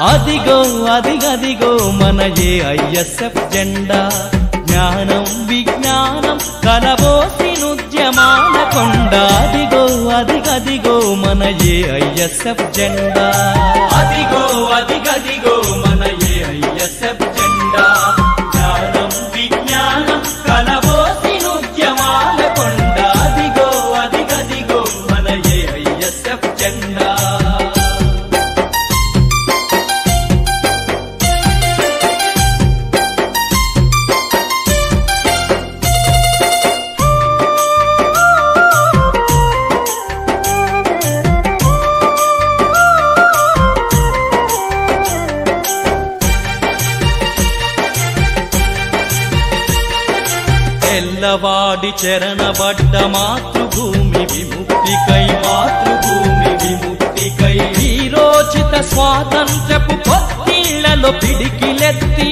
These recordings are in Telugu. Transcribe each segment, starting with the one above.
అదిగో అదిగదిగో మన ఏఐఎస్ఎఫ్ జెండా జ్ఞానం విజ్ఞానం కలబోసినుద్యమాల కొండ అదిగో అదిగదిగో మన ఏఐఎస్ఎఫ్ జెండా అదిగో అదిగదిగో మన ఏఐఎస్ఎఫ్ జెండా జ్ఞానం విజ్ఞానం కలబోసినుద్యమాల కొండ అదిగో అదిగదిగో మన ఏఐఎస్ఎఫ్ జెండా తెల్లవాడి చెరణబడ్డ మాతృభూమి విముక్తికై మాతృభూమి విముక్తికై వీరోచిత స్వాతంత్రపు పొత్తిళ్లలో పిడికిలెత్తి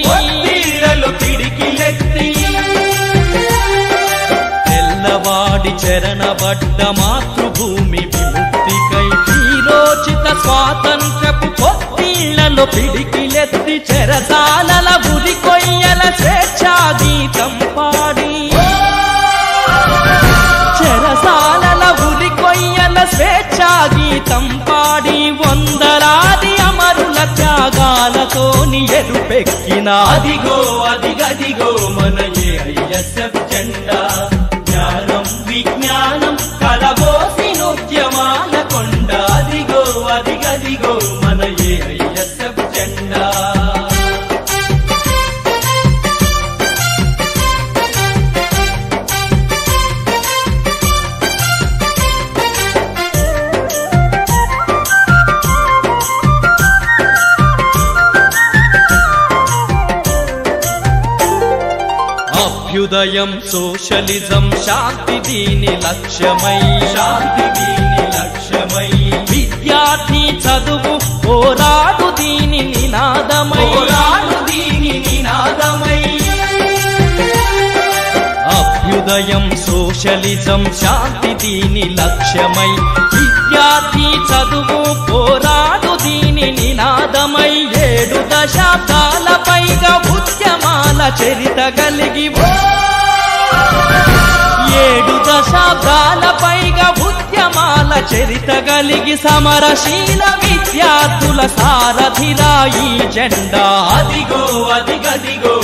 తెల్లవాడి చెరణబడ్డ మాతృభూమి విముక్తికై వీరోచిత స్వాతంత్రపు పొత్తిళ్లలో పిడికిలెత్తి చెరసాలల బుది కొయ్యల స్వేచ్ఛా గీతం పాడి చెరసాలల ఉరి కొయ్యల స్వేచ్ఛా గీతం పాడి వందలాది అమరుల త్యాగాలతోని ఎరుపెక్కిన అదిగో అదిగదిగో మన ఏఐఎస్ఎఫ్ జెండా జ్ఞానం విజ్ఞానం కలబోసినుద్యమాల కొండ అదిగో అదిగదిగో మన ఏఐఎస్ఎఫ్ జెండా అభ్యుదయం సోషలిజం శాంతి దీని లక్ష్యమై విద్యార్థి చదువు పోరాడు దీని నినాదమై అభ్యుదయం సోషలిజం శాంతి దీని లక్ష్యమై విద్యార్థి చదువు పోరాడు దీని నినాదమై 7 దశాబ్దాల పైగా ఉద్యమాల చరిత కలిగి 7 దశాబ్దాల పైగా ఉద్యమాల చరిత కలిగి సమరశీల విద్యార్థుల సారథిరా ఈ జెండా అదిగో అదిగదిగో